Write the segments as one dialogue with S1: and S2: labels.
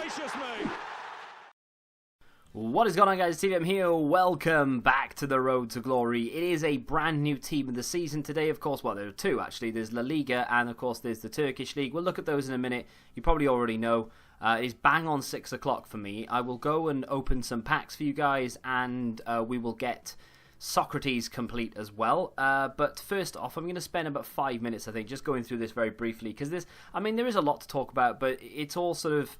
S1: Gracious me!
S2: What is going on, guys? TVM here. Welcome back to the Road to Glory. It is a brand new team of the season today. Of course, well, there are two actually. There's La Liga and of course there's the Turkish League. We'll look at those in a minute. You probably already know. It is bang on 6 o'clock for me. I will go and open some packs for you guys, and we will get Socrates complete as well. But first off, I'm going to spend about 5 minutes, I think, just going through this very briefly, because there is a lot to talk about, but it's all sort of,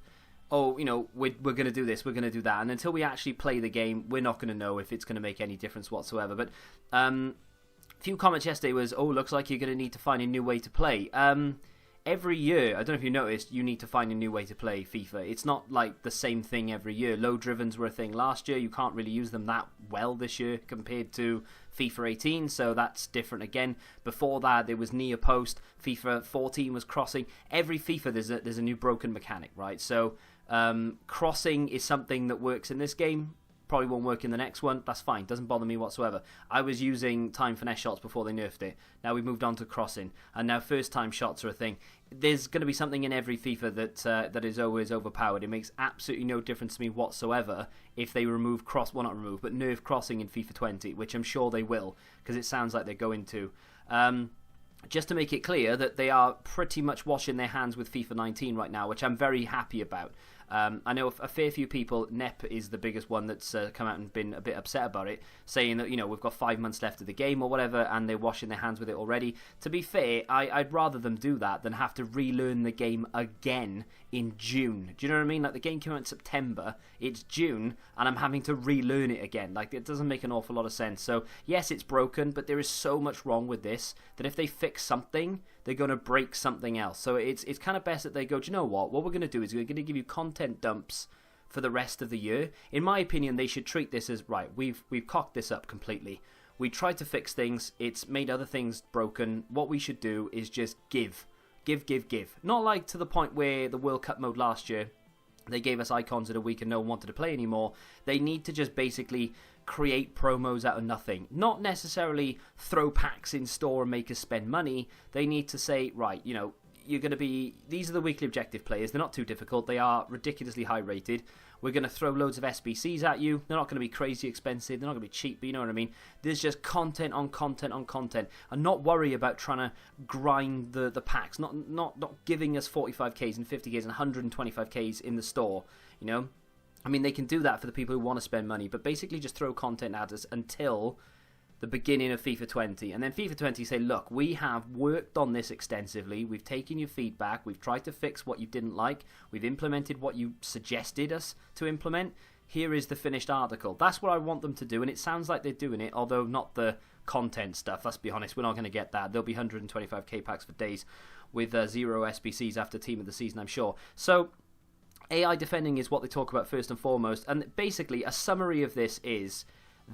S2: oh, you know, we're going to do this, we're going to do that, and until we actually play the game, we're not going to know if it's going to make any difference whatsoever. But a few comments yesterday was, oh, looks like you're going to need to find a new way to play. Every year, I don't know if you noticed, you need to find a new way to play FIFA. It's not like the same thing every year. Low drivens were a thing last year. You can't really use them that well this year compared to FIFA 18, so that's different again. Before that, there was near post. FIFA 14 was crossing. Every FIFA, there's a new broken mechanic, right? So crossing is something that works in this game. Probably won't work in the next one. That's fine. Doesn't bother me whatsoever. I was using time finesse shots before they nerfed it. Now we've moved on to crossing, and now first time shots are a thing. There's going to be something in every FIFA that is always overpowered. It makes absolutely no difference to me whatsoever if they remove but nerf crossing in FIFA 20, which I'm sure they will, because it sounds like they're going to. Just to make it clear that they are pretty much washing their hands with FIFA 19 right now, which I'm very happy about. I know a fair few people, Nep is the biggest one that's come out and been a bit upset about it, saying that, you know, we've got 5 months left of the game or whatever, and they're washing their hands with it already. To be fair, I'd rather them do that than have to relearn the game again in June. Do you know what I mean? Like, the game came out in September, it's June, and I'm having to relearn it again. Like, it doesn't make an awful lot of sense. So, yes, it's broken, but there is so much wrong with this that if they fix something, they're going to break something else. So it's kind of best that they go, do you know what we're going to do is we're going to give you content dumps for the rest of the year. In my opinion, they should treat this as, right, we've cocked this up completely. We tried to fix things. It's made other things broken. What we should do is just give. Not like to the point where the World Cup mode last year, they gave us icons in a week and no one wanted to play anymore. They need to just basically create promos out of nothing. Not necessarily throw packs in store and make us spend money. They need to say, right, you know, you're going to be, these are the weekly objective players. They're not too difficult. They are ridiculously high rated. We're going to throw loads of SBCs at you. They're not going to be crazy expensive. They're not going to be cheap, but you know what I mean. There's just content on content on content. And not worry about trying to grind the packs. Not giving us 45Ks and 50Ks and 125Ks in the store, you know. I mean, they can do that for the people who want to spend money, but basically just throw content at us until the beginning of FIFA 20. And then FIFA 20 say, look, we have worked on this extensively. We've taken your feedback. We've tried to fix what you didn't like. We've implemented what you suggested us to implement. Here is the finished article. That's what I want them to do, and it sounds like they're doing it, although not the content stuff. Let's be honest, we're not going to get that. There'll be 125k packs for days with 0 SBCs after Team of the Season, I'm sure. So AI defending is what they talk about first and foremost, and basically a summary of this is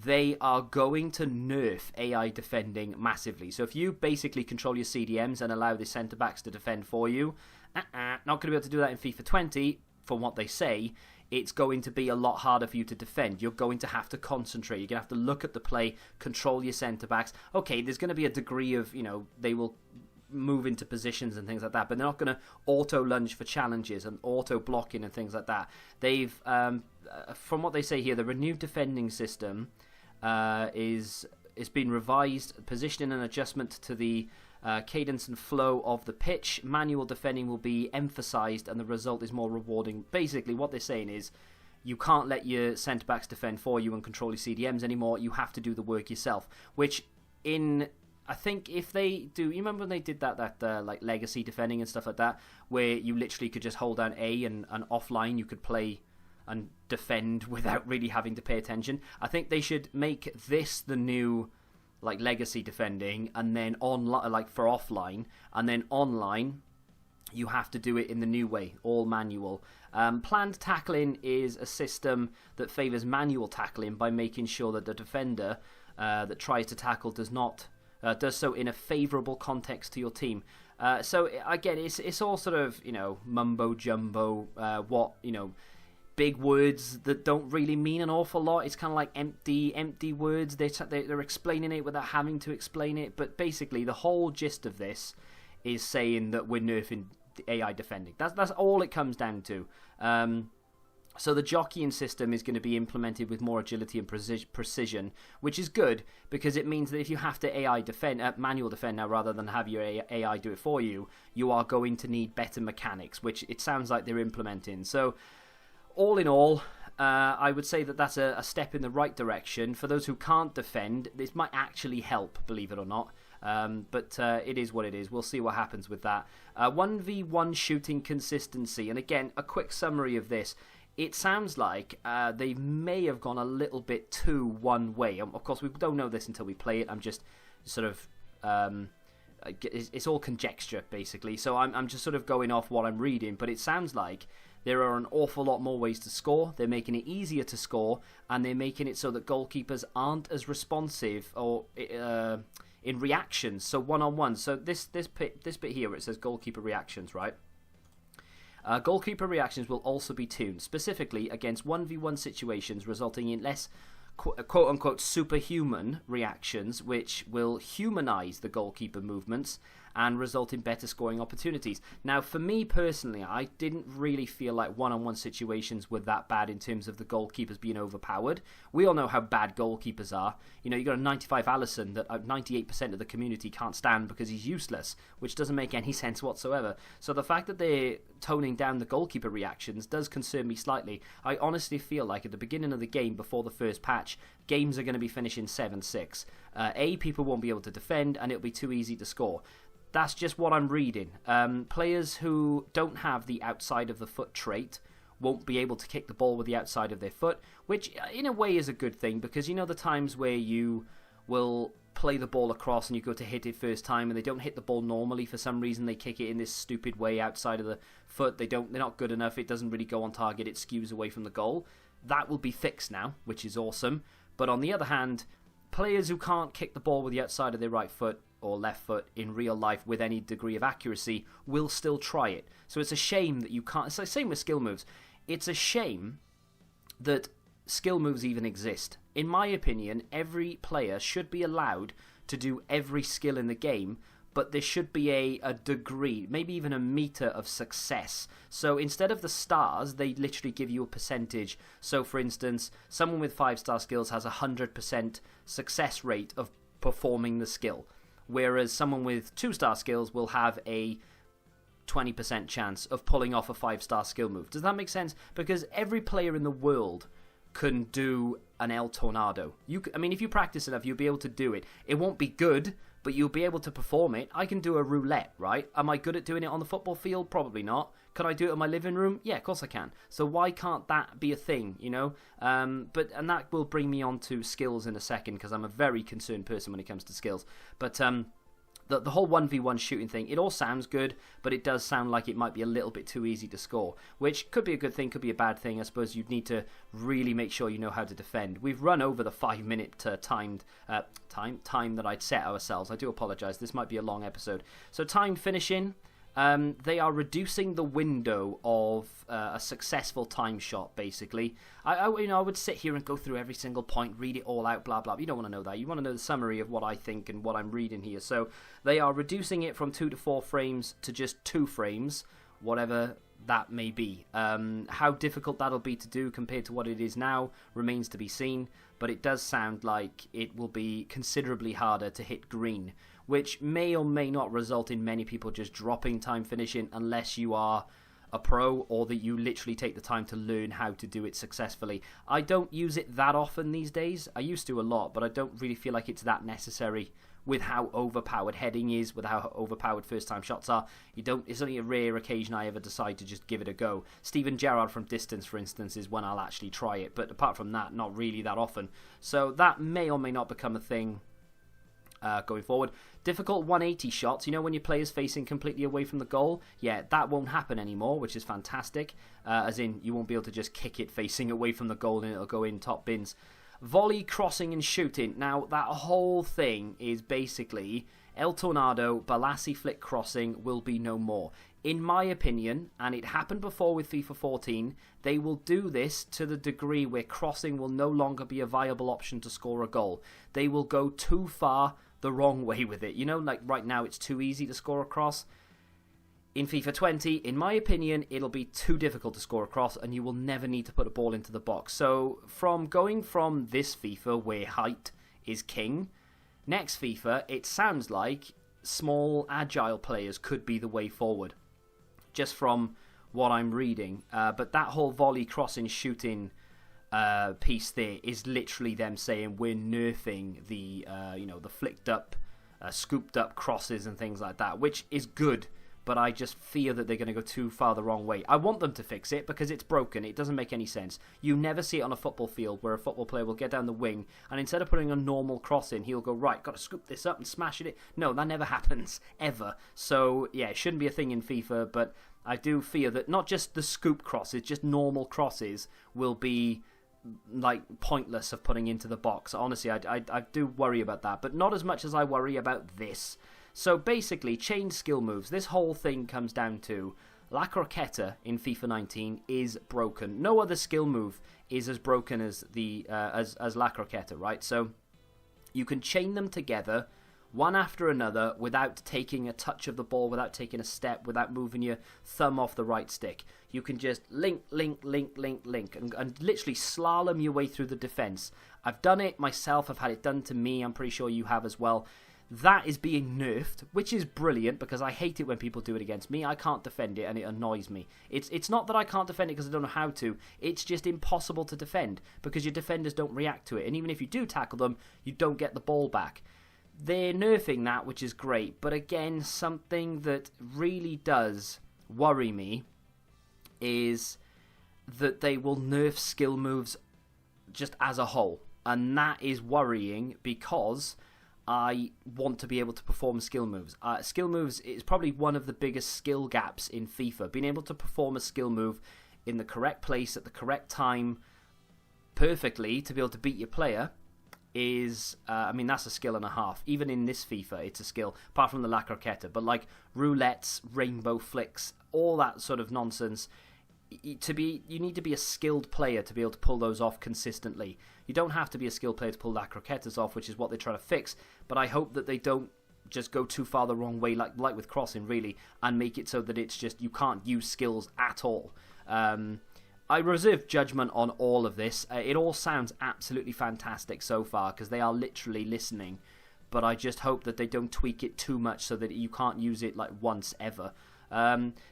S2: they are going to nerf AI defending massively. So if you basically control your CDMs and allow the centre-backs to defend for you, not going to be able to do that in FIFA 20, from what they say. It's going to be a lot harder for you to defend. You're going to have to concentrate. You're going to have to look at the play, control your centre-backs. Okay, there's going to be a degree of, you know, they will move into positions and things like that, but they're not going to auto lunge for challenges and auto blocking and things like that. They've from what they say here, the renewed defending system is been revised, positioning and adjustment to the cadence and flow of the pitch. Manual defending will be emphasized and the result is more rewarding. Basically what they're saying is you can't let your centre backs defend for you and control your CDMs anymore. You have to do the work yourself, which I think if they do, you remember when they did that like legacy defending and stuff like that, where you literally could just hold down A and offline you could play and defend without really having to pay attention. I think they should make this the new like legacy defending, and then online, like for offline, and then online you have to do it in the new way, all manual. Planned tackling is a system that favours manual tackling by making sure that the defender that tries to tackle does so in a favourable context to your team. So again, it's all sort of, you know, mumbo jumbo. Big words that don't really mean an awful lot. It's kind of like empty words. They're explaining it without having to explain it. But basically, the whole gist of this is saying that we're nerfing the AI defending. That's all it comes down to. So the jockeying system is going to be implemented with more agility and precision, which is good because it means that if you have to manual defend now rather than have your AI do it for you, you are going to need better mechanics, which it sounds like they're implementing. So all in all, I would say that that's a step in the right direction. For those who can't defend, this might actually help, believe it or not. But it is what it is. We'll see what happens with that. 1v1 shooting consistency. And again, a quick summary of this. It sounds like they may have gone a little bit too one way. Of course, we don't know this until we play it. I'm just sort of... it's all conjecture, basically. So I'm just sort of going off what I'm reading. But it sounds like there are an awful lot more ways to score. They're making it easier to score. And they're making it so that goalkeepers aren't as responsive or... in reactions, so one-on-one. So this bit here where it says goalkeeper reactions, right? Goalkeeper reactions will also be tuned, specifically against 1v1 situations, resulting in less quote-unquote superhuman reactions, which will humanize the goalkeeper movements and result in better scoring opportunities. Now, for me personally, I didn't really feel like one-on-one situations were that bad in terms of the goalkeepers being overpowered. We all know how bad goalkeepers are. You know, you got a 95 Alisson that 98% of the community can't stand because he's useless, which doesn't make any sense whatsoever. So the fact that they're toning down the goalkeeper reactions does concern me slightly. I honestly feel like at the beginning of the game, before the first patch, games are going to be finishing 7-6. People won't be able to defend, and it'll be too easy to score. That's just what I'm reading. Players who don't have the outside of the foot trait won't be able to kick the ball with the outside of their foot, which in a way is a good thing, because you know the times where you will play the ball across and you go to hit it first time and they don't hit the ball normally for some reason, they kick it in this stupid way outside of the foot, they're not good enough, it doesn't really go on target, it skews away from the goal. That will be fixed now, which is awesome. But on the other hand, players who can't kick the ball with the outside of their right foot or left foot in real life with any degree of accuracy will still try it. So it's a shame that you can't... It's the same with skill moves. It's a shame that skill moves even exist. In my opinion, every player should be allowed to do every skill in the game, but there should be a degree, maybe even a meter of success. So instead of the stars, they literally give you a percentage. So for instance, someone with 5-star skills has a 100% success rate of performing the skill, whereas someone with 2-star skills will have a 20% chance of pulling off a 5-star skill move. Does that make sense? Because every player in the world can do an El Tornado. If you practice enough, you'll be able to do it. It won't be good, but you'll be able to perform it. I can do a roulette, right? Am I good at doing it on the football field? Probably not. Can I do it in my living room? Yeah, of course I can. So why can't that be a thing, you know? And that will bring me on to skills in a second, because I'm a very concerned person when it comes to skills. But the whole 1v1 shooting thing, it all sounds good, but it does sound like it might be a little bit too easy to score, which could be a good thing, could be a bad thing. I suppose you'd need to really make sure you know how to defend. We've run over the 5-minute time that I'd set ourselves. I do apologise, this might be a long episode. So time finishing, they are reducing the window of a successful time shot, basically. I would sit here and go through every single point, read it all out, blah, blah. You don't want to know that. You want to know the summary of what I think and what I'm reading here. So they are reducing it from 2 to 4 frames to just 2 frames, whatever that may be. How difficult that'll be to do compared to what it is now remains to be seen, but it does sound like it will be considerably harder to hit green, which may or may not result in many people just dropping time finishing unless you are a pro or that you literally take the time to learn how to do it successfully. I don't use it that often these days. I used to a lot, but I don't really feel like it's that necessary with how overpowered heading is, with how overpowered first time shots are. It's only a rare occasion I ever decide to just give it a go. Steven Gerrard from distance, for instance, is when I'll actually try it, but apart from that, not really that often. So that may or may not become a thing going forward. Difficult 180 shots, when your player's facing completely away from the goal, yeah, that won't happen anymore, which is fantastic, as in you won't be able to just kick it facing away from the goal and it'll go in top bins. Volley, crossing and shooting. Now that whole thing is basically El Tornado, Balassi flick crossing will be no more. In my opinion, and it happened before with FIFA 14, they will do this to the degree where crossing will no longer be a viable option to score a goal. They will go too far the wrong way with it. Like right now it's too easy to score a cross. in FIFA 20, in my opinion, it'll be too difficult to score across and you will never need to put a ball into the box. So from going from this FIFA where height is king, next FIFA, it sounds like small, agile players could be the way forward, just from what I'm reading. But that whole volley, crossing, shooting piece there is literally them saying we're nerfing the the flicked up, scooped up crosses and things like that, which is good. But I just fear that they're going to go too far the wrong way. I want them to fix it because it's broken. It doesn't make any sense. You never see it on a football field where a football player will get down the wing and instead of putting a normal cross in, he'll go, right, got to scoop this up and smash it. No, that never happens, ever. So, yeah, it shouldn't be a thing in FIFA, but I do fear that not just the scoop crosses, just normal crosses will be like pointless of putting into the box. Honestly, I do worry about that, but not as much as I worry about this. So basically, change skill moves. This whole thing comes down to La Croqueta in FIFA 19 is broken. No other skill move is as broken as the as La Croqueta, right? So you can chain them together, one after another, without taking a touch of the ball, without taking a step, without moving your thumb off the right stick. You can just link, and literally slalom your way through the defense. I've done it myself. I've had it done to me. I'm pretty sure you have as well. That is being nerfed, which is brilliant because I hate it when people do it against me. I can't defend it and it annoys me. It's not that I can't defend it because I don't know how to. It's just impossible to defend because your defenders don't react to it. And even if you do tackle them, you don't get the ball back. They're nerfing that, which is great. But again, something that really does worry me is that they will nerf skill moves just as a whole. And that is worrying because I want to be able to perform skill moves. Skill moves is probably one of the biggest skill gaps in FIFA. Being able to perform a skill move in the correct place at the correct time perfectly to be able to beat your player is, that's a skill and a half. Even in this FIFA, it's a skill, apart from the La Croqueta. But like roulettes, rainbow flicks, all that sort of nonsense, you need to be a skilled player to be able to pull those off consistently. You don't have to be a skilled player to pull La Croquetas off, which is what they're trying to fix. But I hope that they don't just go too far the wrong way, like with crossing, really, and make it so that it's just you can't use skills at all. I reserve judgment on all of this. It all sounds absolutely fantastic so far because they are literally listening. But I just hope that they don't tweak it too much so that you can't use it like once ever.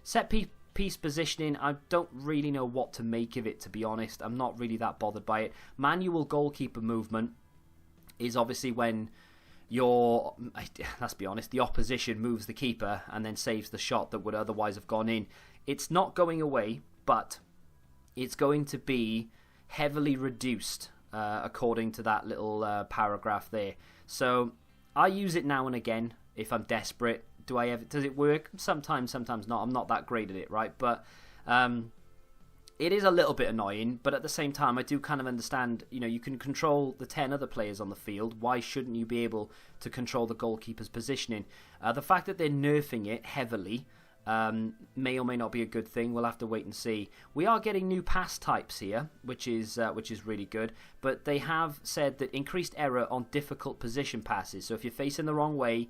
S2: Set piece positioning, I don't really know what to make of it, to be honest. I'm not really that bothered by it. Manual goalkeeper movement is obviously when let's be honest, the opposition moves the keeper and then saves the shot that would otherwise have gone in. It's not going away, but it's going to be heavily reduced according to that little paragraph there. So I use it now and again if I'm desperate. Does it work? Sometimes not. I'm not that great at it, right? But it is a little bit annoying, but at the same time, I do kind of understand, you can control the 10 other players on the field. Why shouldn't you be able to control the goalkeeper's positioning? The fact that they're nerfing it heavily may or may not be a good thing. We'll have to wait and see. We are getting new pass types here, which is really good. But they have said that increased error on difficult position passes. So if you're facing the wrong way,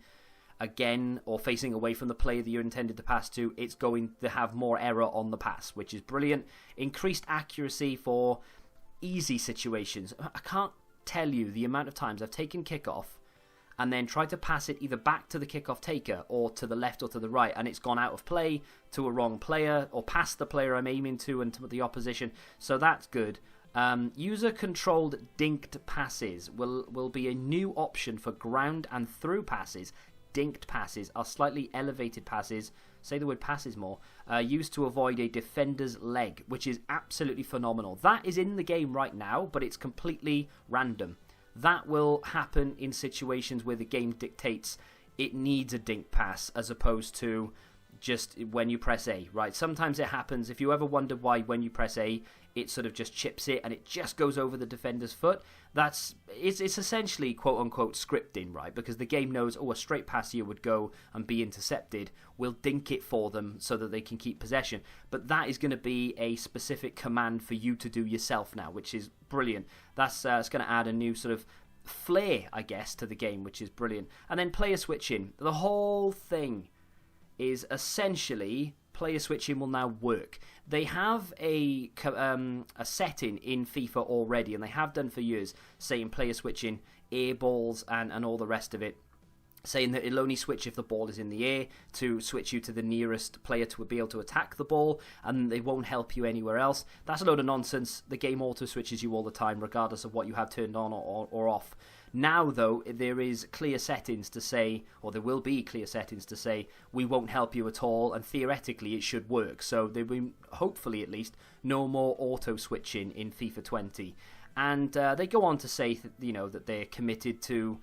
S2: again, or facing away from the player that you're intended to pass to, it's going to have more error on the pass, which is brilliant. Increased accuracy for easy situations. I can't tell you the amount of times I've taken kickoff and then tried to pass it either back to the kickoff taker or to the left or to the right, and it's gone out of play to a wrong player or past the player I'm aiming to and to the opposition. So that's good. User-controlled dinked passes will be a new option for ground and through passes. Dinked passes are slightly elevated passes, say the word passes more, used to avoid a defender's leg, which is absolutely phenomenal. That is in the game right now, but it's completely random. That will happen in situations where the game dictates it needs a dink pass as opposed to just when you press A, right? Sometimes it happens. If you ever wondered why when you press A, it sort of just chips it and it just goes over the defender's foot, it's essentially quote-unquote scripting, right? Because the game knows, a straight pass here would go and be intercepted. We'll dink it for them so that they can keep possession. But that is going to be a specific command for you to do yourself now, which is brilliant. That's it's going to add a new sort of flair, I guess, to the game, which is brilliant. And then player switching. The whole thing is essentially player switching will now work. They have a setting in FIFA already, and they have done for years, saying player switching, air balls, and all the rest of it, saying that it'll only switch if the ball is in the air to switch you to the nearest player to be able to attack the ball, and they won't help you anywhere else. That's a load of nonsense. The game auto switches you all the time, regardless of what you have turned on or off. Now, though, there is clear settings to say, or there will be clear settings to say, we won't help you at all, and theoretically it should work. So there will, hopefully at least, no more auto switching in FIFA 20. And they go on to say that they're committed to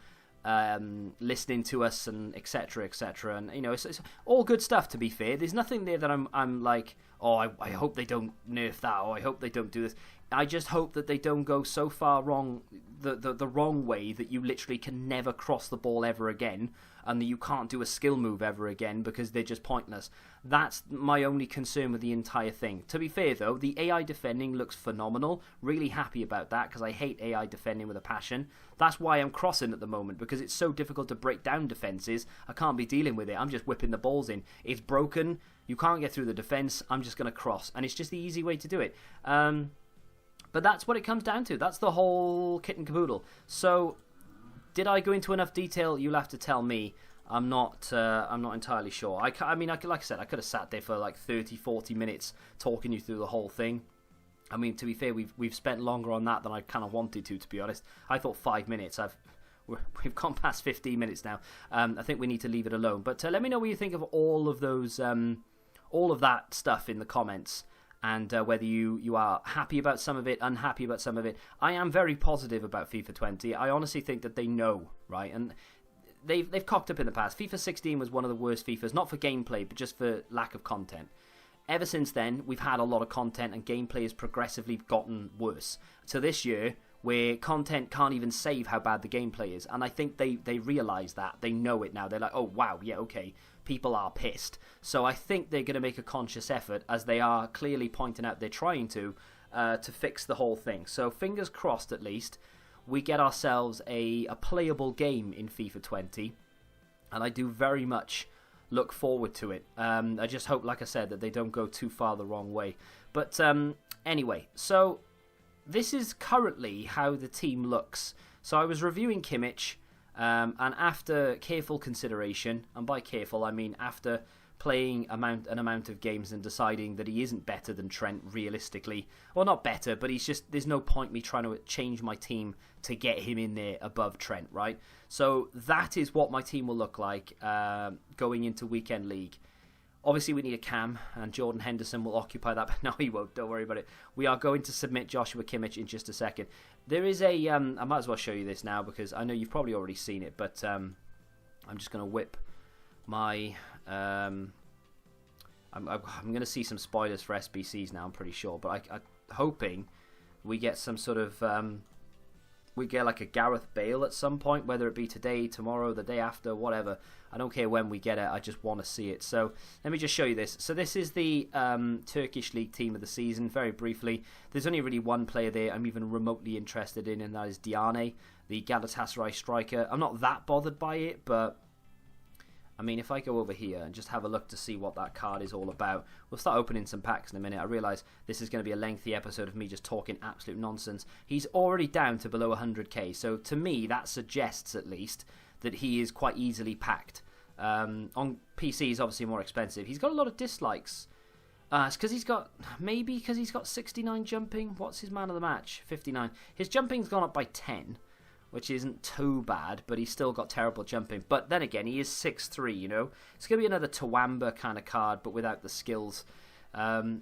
S2: listening to us, and etc, and it's all good stuff. To be fair, there's nothing there that I'm like, oh, I hope they don't nerf that, or I hope they don't do this. I just hope that they don't go so far wrong, the wrong way, that you literally can never cross the ball ever again, and that you can't do a skill move ever again because they're just pointless. That's my only concern with the entire thing. To be fair though, the AI defending looks phenomenal. Really happy about that, because I hate AI defending with a passion. That's why I'm crossing at the moment, because it's so difficult to break down defences. I can't be dealing with it. I'm just whipping the balls in. It's broken. You can't get through the defence. I'm just going to cross. And it's just the easy way to do it. But that's what it comes down to. That's the whole kit and caboodle. So, did I go into enough detail? You'll have to tell me. I'm not entirely sure. like I said, I could have sat there for like 30, 40 minutes talking you through the whole thing. I mean, to be fair, we've spent longer on that than I kind of wanted to be honest. I thought 5 minutes. We've gone past 15 minutes now. I think we need to leave it alone. But let me know what you think of all of those, all of that stuff in the comments. And whether you are happy about some of it, unhappy about some of it. I am very positive about FIFA 20. I honestly think that they know, right? And they've cocked up in the past. FIFA 16 was one of the worst FIFAs, not for gameplay, but just for lack of content. Ever since then, we've had a lot of content, and gameplay has progressively gotten worse. So this year, where content can't even save how bad the gameplay is, and I think they realise that. They know it now. They're like, oh, wow, yeah, okay. People are pissed. So I think they're going to make a conscious effort, as they are clearly pointing out they're trying to fix the whole thing. So fingers crossed, at least, we get ourselves a playable game in FIFA 20. And I do very much look forward to it. I just hope, like I said, that they don't go too far the wrong way. But anyway, so this is currently how the team looks. So I was reviewing Kimmich. And after careful consideration, and by careful I mean after playing an amount of games and deciding that he isn't better than Trent realistically, well, not better, but there's no point me trying to change my team to get him in there above Trent, right? So that is what my team will look like going into Weekend League. Obviously, we need a cam, and Jordan Henderson will occupy that, but no, he won't. Don't worry about it. We are going to submit Joshua Kimmich in just a second. There is a... I might as well show you this now, because I know you've probably already seen it, but I'm just going to whip my... I'm going to see some spoilers for SBCs now, I'm pretty sure, but I'm hoping we get some sort of... we get like a Gareth Bale at some point, whether it be today, tomorrow, the day after, whatever. I don't care when we get it, I just want to see it. So let me just show you this. So this is the Turkish League team of the season, very briefly. There's only really one player there I'm even remotely interested in, and that is Diane, the Galatasaray striker. I'm not that bothered by it, but I mean, if I go over here and just have a look to see what that card is all about, we'll start opening some packs in a minute. I realise this is going to be a lengthy episode of me just talking absolute nonsense. He's already down to below 100k, so to me that suggests at least that he is quite easily packed. On PC he's obviously more expensive. He's got a lot of dislikes. It's because he's got 69 jumping. What's his man of the match? 59. His jumping's gone up by 10. Which isn't too bad, but he's still got terrible jumping. But then again, he is 6'3", you know. It's going to be another Tawamba kind of card, but without the skills. I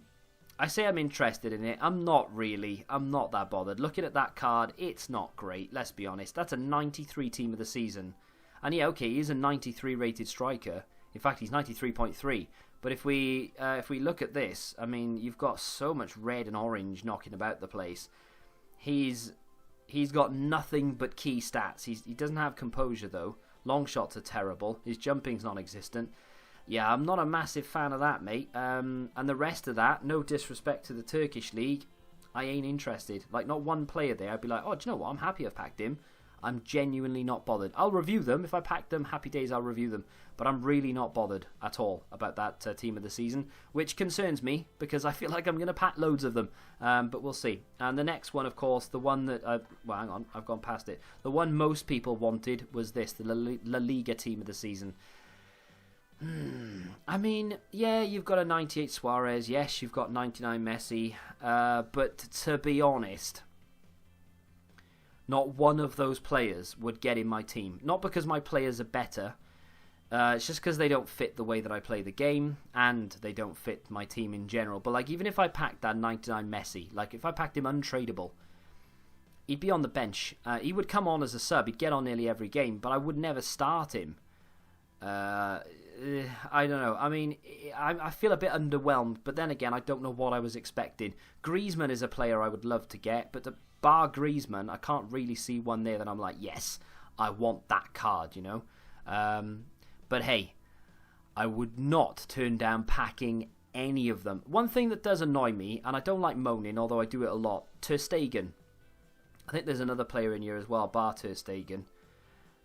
S2: say I'm interested in it. I'm not really. I'm not that bothered. Looking at that card, it's not great, let's be honest. That's a 93 team of the season. And yeah, okay, he is a 93 rated striker. In fact, he's 93.3. But if we look at this, I mean, you've got so much red and orange knocking about the place. He's got nothing but key stats. He doesn't have composure, though. Long shots are terrible. His jumping's non-existent. Yeah, I'm not a massive fan of that, mate. And the rest of that, no disrespect to the Turkish League, I ain't interested. Like, not one player there. I'd be like, oh, do you know what? I'm happy I've packed him. I'm genuinely not bothered. I'll review them. If I pack them, happy days, I'll review them. But I'm really not bothered at all about that team of the season, which concerns me because I feel like I'm going to pack loads of them. But we'll see. And the next one, of course, the one that... well, hang on, I've gone past it. The one most people wanted was this, the La Liga team of the season. I mean, yeah, you've got a 98 Suarez. Yes, you've got 99 Messi. But to be honest, not one of those players would get in my team. Not because my players are better. It's just because they don't fit the way that I play the game, and they don't fit my team in general. But like, even if I packed that 99 Messi, like if I packed him untradeable, he'd be on the bench. He would come on as a sub. He'd get on nearly every game, but I would never start him. I don't know. I mean, I feel a bit underwhelmed, but then again, I don't know what I was expecting. Griezmann is a player I would love to get, but bar Griezmann, I can't really see one there that I'm like, yes, I want that card, you know? But hey, I would not turn down packing any of them. One thing that does annoy me, and I don't like moaning, although I do it a lot, Ter Stegen. I think there's another player in here as well, bar Ter Stegen.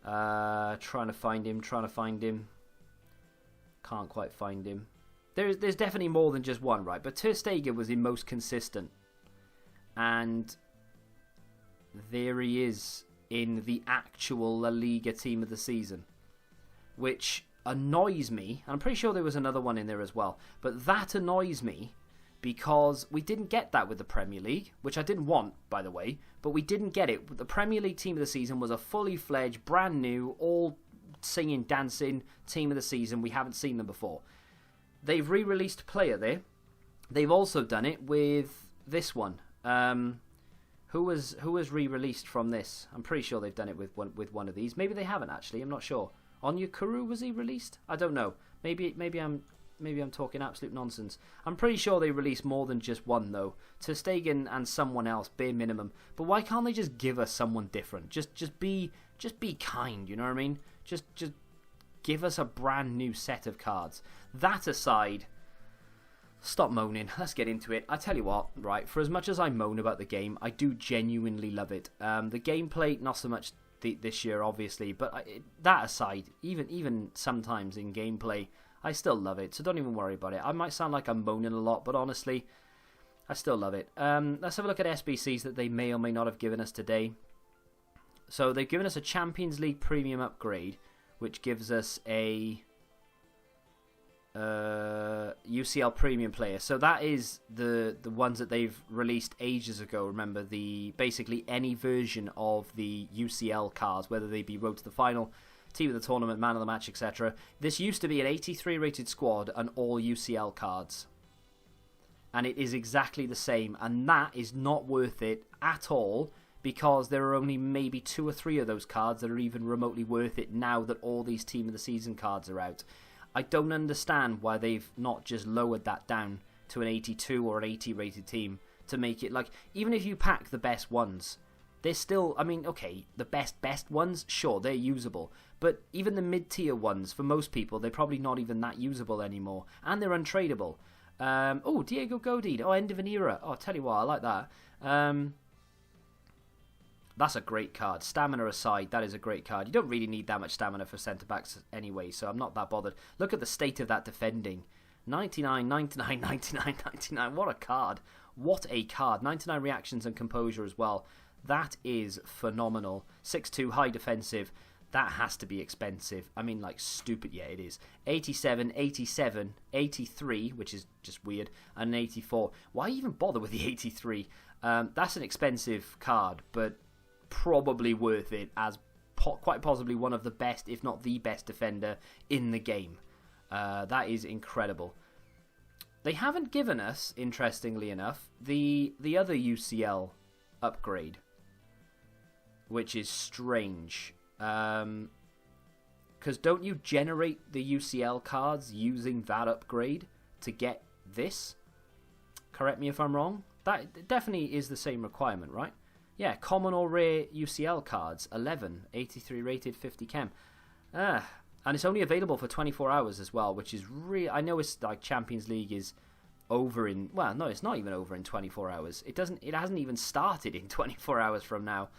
S2: Trying to find him. Can't quite find him. There's definitely more than just one, right? But Ter Stegen was the most consistent. And there he is in the actual La Liga team of the season. Which annoys me. And I'm pretty sure there was another one in there as well. But that annoys me because we didn't get that with the Premier League, which I didn't want, by the way. But we didn't get it. The Premier League team of the season was a fully fledged, brand new, all singing, dancing team of the season. We haven't seen them before. They've re-released a player there. They've also done it with this one. Who was re-released from this? I'm pretty sure they've done it with one of these. Maybe they haven't actually. I'm not sure. Onyekuru, was he released? I don't know. Maybe I'm talking absolute nonsense. I'm pretty sure they released more than just one though. Ter Stegen and someone else, bare minimum. But why can't they just give us someone different? Just be kind. You know what I mean? Just give us a brand new set of cards. That aside, stop moaning. Let's get into it. I tell you what, right? For as much as I moan about the game, I do genuinely love it. The gameplay, not so much this year, obviously, but that aside, even sometimes in gameplay, I still love it. So don't even worry about it. I might sound like I'm moaning a lot, but honestly, I still love it. Let's have a look at SBCs that they may or may not have given us today. So they've given us a Champions League Premium upgrade, which gives us a UCL Premium player. So that is the ones that they've released ages ago. Remember, basically any version of the UCL cards, whether they be Road to the Final, Team of the Tournament, Man of the Match, etc. This used to be an 83 rated squad and all UCL cards. And it is exactly the same. And that is not worth it at all, because there are only maybe 2 or 3 of those cards that are even remotely worth it now that all these Team of the Season cards are out. I don't understand why they've not just lowered that down to an 82 or an 80 rated team to make it like, even if you pack the best ones, they're still, I mean, okay, the best ones, sure, they're usable. But even the mid-tier ones, for most people, they're probably not even that usable anymore. And they're untradeable. Diego Godin. Oh, end of an era. Oh, I'll tell you what, I like that. That's a great card. Stamina aside, that is a great card. You don't really need that much stamina for centre-backs anyway, so I'm not that bothered. Look at the state of that defending. 99, 99, 99, 99. What a card. What a card. 99 reactions and composure as well. That is phenomenal. 6'2", high defensive. That has to be expensive. I mean, like, stupid. Yeah, it is. 87, 87, 83, which is just weird, and an 84. Why even bother with the 83? That's an expensive card, but probably worth it as quite possibly one of the best, if not the best defender in the game. That is incredible. They haven't given us, interestingly enough, the other UCL upgrade, which is strange. Because don't you generate the UCL cards using that upgrade to get this? Correct me if I'm wrong. That definitely is the same requirement, right? Yeah, common or rare UCL cards, 11, 83 rated, 50 chem. And it's only available for 24 hours as well, which is really... I know it's like Champions League is over in... Well, no, it's not even over in 24 hours. It hasn't even started in 24 hours from now.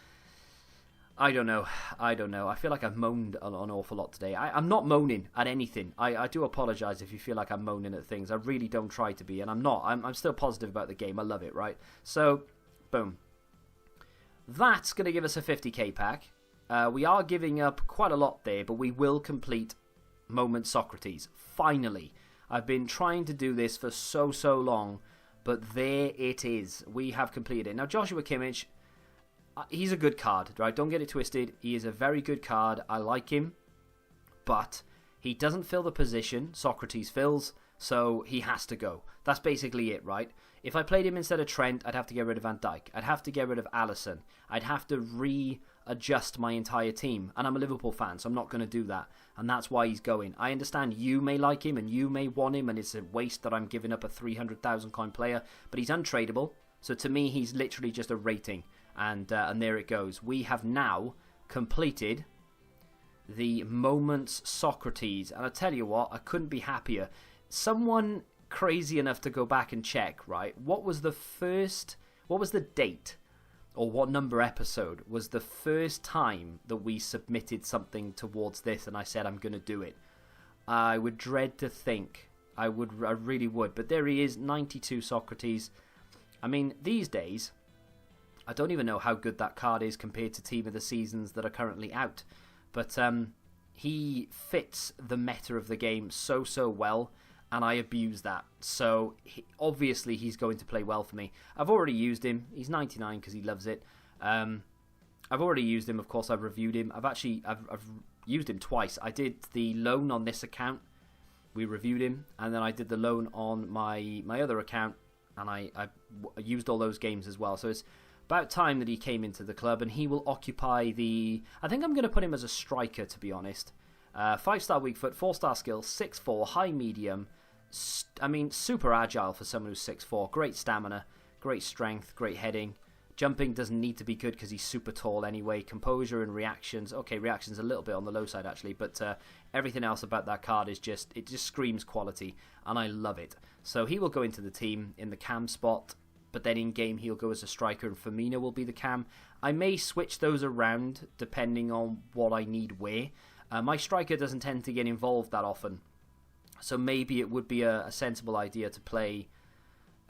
S2: I don't know. I feel like I've moaned an awful lot today. I'm not moaning at anything. I do apologise if you feel like I'm moaning at things. I really don't try to be, and I'm not. I'm still positive about the game. I love it, right? So, boom. That's going to give us a 50k pack. We are giving up quite a lot there, but we will complete Moment Socrates. Finally. I've been trying to do this for so long, but there it is. We have completed it. Now, Joshua Kimmich, he's a good card, right? Don't get it twisted. He is a very good card. I like him, but he doesn't fill the position Socrates fills, so he has to go. That's basically it, right? If I played him instead of Trent, I'd have to get rid of Van Dijk. I'd have to get rid of Alisson. I'd have to readjust my entire team. And I'm a Liverpool fan, so I'm not going to do that. And that's why he's going. I understand you may like him and you may want him, and it's a waste that I'm giving up a 300,000 coin player, but he's untradeable. So to me, he's literally just a rating. And there it goes. We have now completed the Moments Socrates. And I tell you what, I couldn't be happier. Someone crazy enough to go back and check, right? What was the date, or what number episode was the first time that we submitted something towards this and I said I'm going to do it? I would dread to think. I really would. But there he is, 92 Socrates. I mean, these days, I don't even know how good that card is compared to Team of the Seasons that are currently out. But he fits the meta of the game so well, and I abuse that. So obviously he's going to play well for me. I've already used him. He's 99 because he loves it. I've already used him. Of course, I've reviewed him. I've used him twice. I did the loan on this account. We reviewed him, and then I did the loan on my other account, and I used all those games as well. So it's about time that he came into the club, and he will occupy the... I think I'm going to put him as a striker, to be honest. 5-star weak foot, 4-star skill, 6'4", high medium. I mean, super agile for someone who's 6'4". Great stamina, great strength, great heading. Jumping doesn't need to be good because he's super tall anyway. Composure and reactions. Okay, reactions a little bit on the low side actually, but everything else about that card is just screams quality, and I love it. So he will go into the team in the cam spot, but then in game he'll go as a striker and Firmino will be the cam. I may switch those around depending on what I need where. My striker doesn't tend to get involved that often, so maybe it would be a sensible idea to play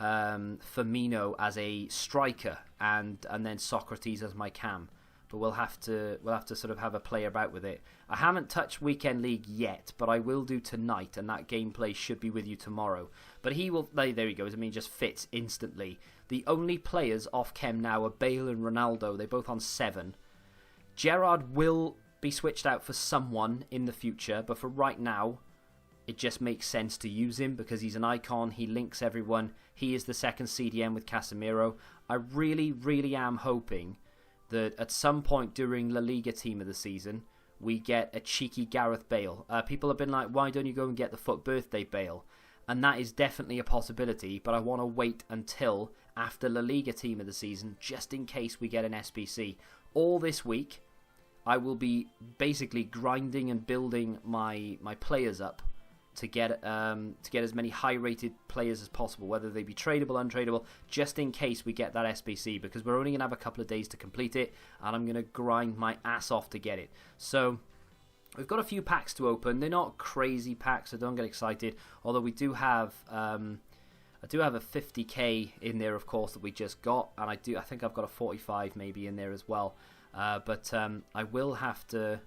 S2: Firmino as a striker and then Socrates as my cam. But we'll have to sort of have a play about with it. I haven't touched Weekend League yet, but I will do tonight, and that gameplay should be with you tomorrow. But he will... There he goes. I mean, just fits instantly. The only players off chem now are Bale and Ronaldo. They're both on 7. Gerrard will be switched out for someone in the future, but for right now, it just makes sense to use him because he's an icon. He links everyone. He is the second CDM with Casemiro. I really am hoping that at some point during La Liga Team of the Season, we get a cheeky Gareth Bale. People have been like, why don't you go and get the FUT birthday Bale? And that is definitely a possibility, but I want to wait until after La Liga Team of the Season, just in case we get an SBC. All this week, I will be basically grinding and building my players up to get as many high-rated players as possible, whether they be tradable, untradeable, just in case we get that SBC, because we're only going to have a couple of days to complete it, and I'm going to grind my ass off to get it. So we've got a few packs to open. They're not crazy packs, so don't get excited, although we do have... I do have a 50k in there, of course, that we just got, and I think I've got a 45 maybe in there as well. But I will have to...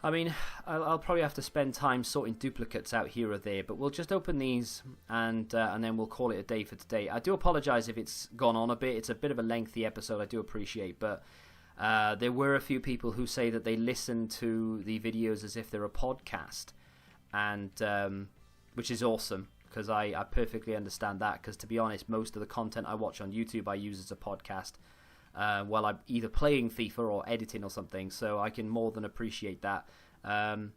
S2: I mean, I'll probably have to spend time sorting duplicates out here or there, but we'll just open these and then we'll call it a day for today. I do apologise if it's gone on a bit. It's a bit of a lengthy episode, I do appreciate, but there were a few people who say that they listen to the videos as if they're a podcast, and which is awesome, because I perfectly understand that, because to be honest, most of the content I watch on YouTube I use as a podcast. While I'm either playing FIFA or editing or something, so I can more than appreciate that. And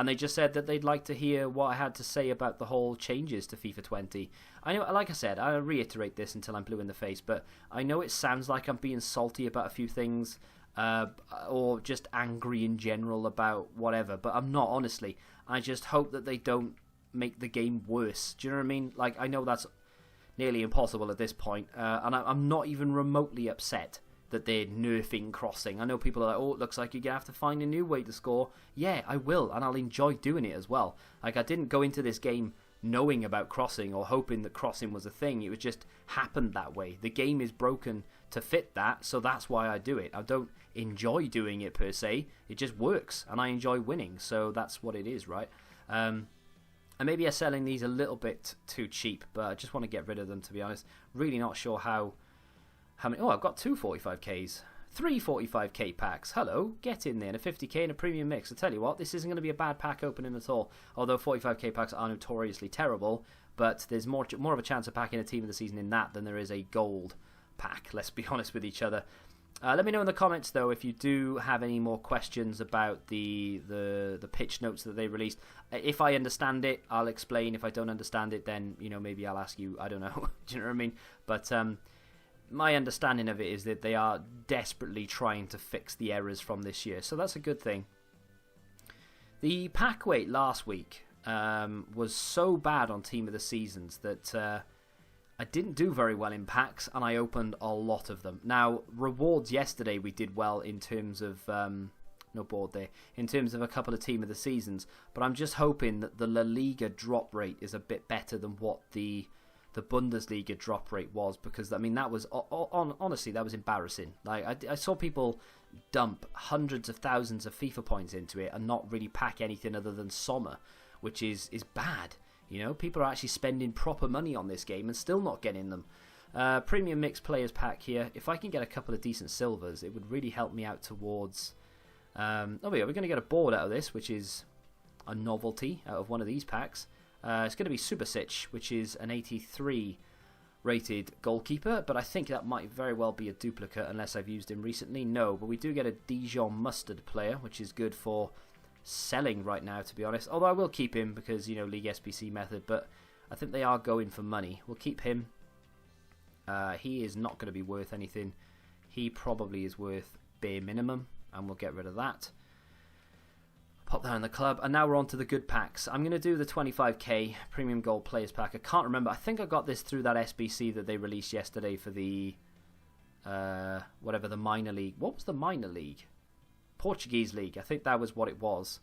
S2: they just said that they'd like to hear what I had to say about the whole changes to FIFA 20. I know, like I said, I'll reiterate this until I'm blue in the face, but I know it sounds like I'm being salty about a few things, or just angry in general about whatever, but I'm not, honestly. I just hope that they don't make the game worse. Do you know what I mean? Like, I know that's nearly impossible at this point, and I'm not even remotely upset that they're nerfing crossing. I know people are like, oh, it looks like you're going to have to find a new way to score. Yeah, I will, and I'll enjoy doing it as well. Like, I didn't go into this game knowing about crossing or hoping that crossing was a thing. It was just happened that way. The game is broken to fit that, so that's why I do it. I don't enjoy doing it per se. It just works, and I enjoy winning, so that's what it is, right? And maybe I'm selling these a little bit too cheap, but I just want to get rid of them, to be honest. Really not sure how many. Oh, I've got 2 45Ks. 3 45k packs. Hello, get in there. And a 50k and a premium mix. I tell you what, this isn't going to be a bad pack opening at all. Although 45k packs are notoriously terrible, but there's more of a chance of packing a team of the season in that than there is a gold pack. Let's be honest with each other. Let me know in the comments though if you do have any more questions about the pitch notes that they released. If I understand it, I'll explain. If I don't understand it, then maybe I'll ask you. I don't know. Do you know what I mean? But my understanding of it is that they are desperately trying to fix the errors from this year, so that's a good thing. The pack weight last week was so bad on Team of the Seasons that I didn't do very well in packs, and I opened a lot of them. Now, rewards yesterday we did well in terms of no board there, in terms of a couple of Team of the Seasons, but I'm just hoping that the La Liga drop rate is a bit better than what the Bundesliga drop rate was, because I mean that was honestly that was embarrassing. Like I saw people dump hundreds of thousands of FIFA points into it and not really pack anything other than Sommer, which is bad. People are actually spending proper money on this game and still not getting them. Premium mix players pack here. If I can get a couple of decent silvers, it would really help me out towards. Oh yeah, we're going to get a board out of this, which is a novelty out of one of these packs. It's going to be Subasic, which is an 83 rated goalkeeper, but I think that might very well be a duplicate unless I've used him recently. No, but we do get a Dijon Mustard player, which is good for selling right now, to be honest. Although I will keep him because, League SBC method, but I think they are going for money. We'll keep him. He is not going to be worth anything. He probably is worth bare minimum, and we'll get rid of that. Pop that in the club, and now we're on to the good packs. I'm going to do the 25k Premium Gold Players Pack. I can't remember. I think I got this through that SBC that they released yesterday for the whatever the minor league. What was the minor league? Portuguese league. I think that was what it was.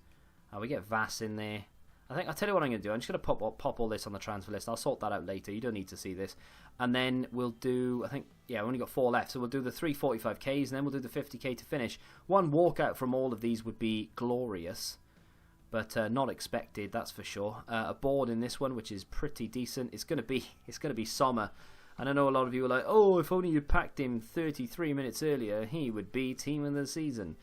S2: We get Vass in there. I'll tell you what I'm going to do. I'm just going to pop all this on the transfer list. I'll sort that out later. You don't need to see this. And then we'll do, we've only got 4 left. So we'll do the 3 45Ks and then we'll do the 50k to finish. One walkout from all of these would be glorious, but not expected, that's for sure. A board in this one, which is pretty decent. It's going to be Sommer. And I know a lot of you are like, oh, if only you packed him 33 minutes earlier, he would be team of the season.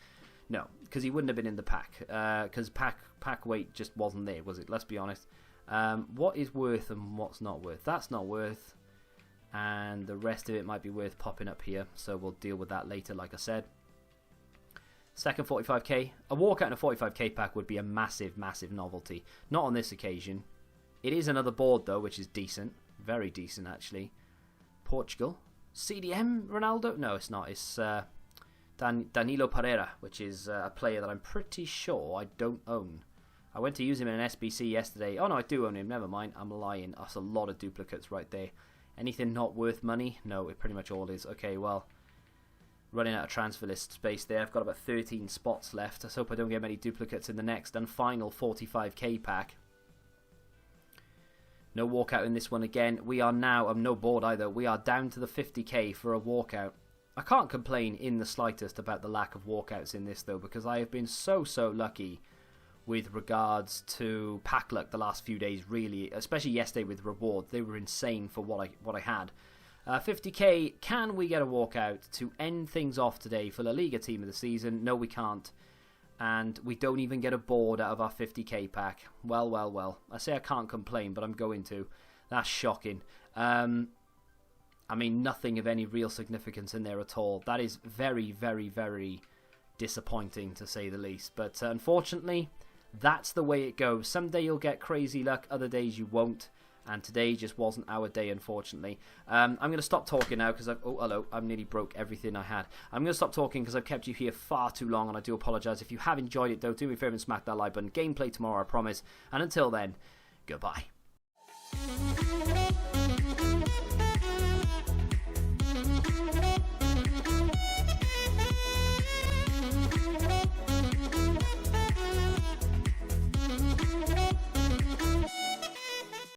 S2: No, because he wouldn't have been in the pack. Because pack weight just wasn't there, was it? Let's be honest. What is worth and what's not worth? That's not worth. And the rest of it might be worth popping up here. So we'll deal with that later, like I said. Second 45k. A walkout in a 45k pack would be a massive, massive novelty. Not on this occasion. It is another board, though, which is decent. Very decent, actually. Portugal. CDM Ronaldo? No, it's not. It's Danilo Pereira, which is a player that I'm pretty sure I don't own. I went to use him in an SBC yesterday. Oh no, I do own him. Never mind. I'm lying. That's a lot of duplicates right there. Anything not worth money? No, it pretty much all is. Okay, well, running out of transfer list space there. I've got about 13 spots left. Let's hope I don't get many duplicates in the next and final 45k pack. No walkout in this one again. We are now, I'm no board either. We are down to the 50k for a walkout. I can't complain in the slightest about the lack of walkouts in this though, because I have been so lucky with regards to pack luck the last few days, really, especially yesterday with rewards. They were insane for what I had. 50k, can we get a walkout to end things off today for La Liga team of the season? No, we can't. And we don't even get a board out of our 50k pack. Well. I say I can't complain, but I'm going to. That's shocking. I mean, nothing of any real significance in there at all. That is very disappointing, to say the least. But unfortunately, that's the way it goes. Someday you'll get crazy luck, other days you won't. And today just wasn't our day, unfortunately. I'm going to stop talking now because I've nearly broke everything I had. I'm going to stop talking because I've kept you here far too long, and I do apologise. If you have enjoyed it, though, do me a favour and smack that like button. Gameplay tomorrow, I promise. And until then, goodbye.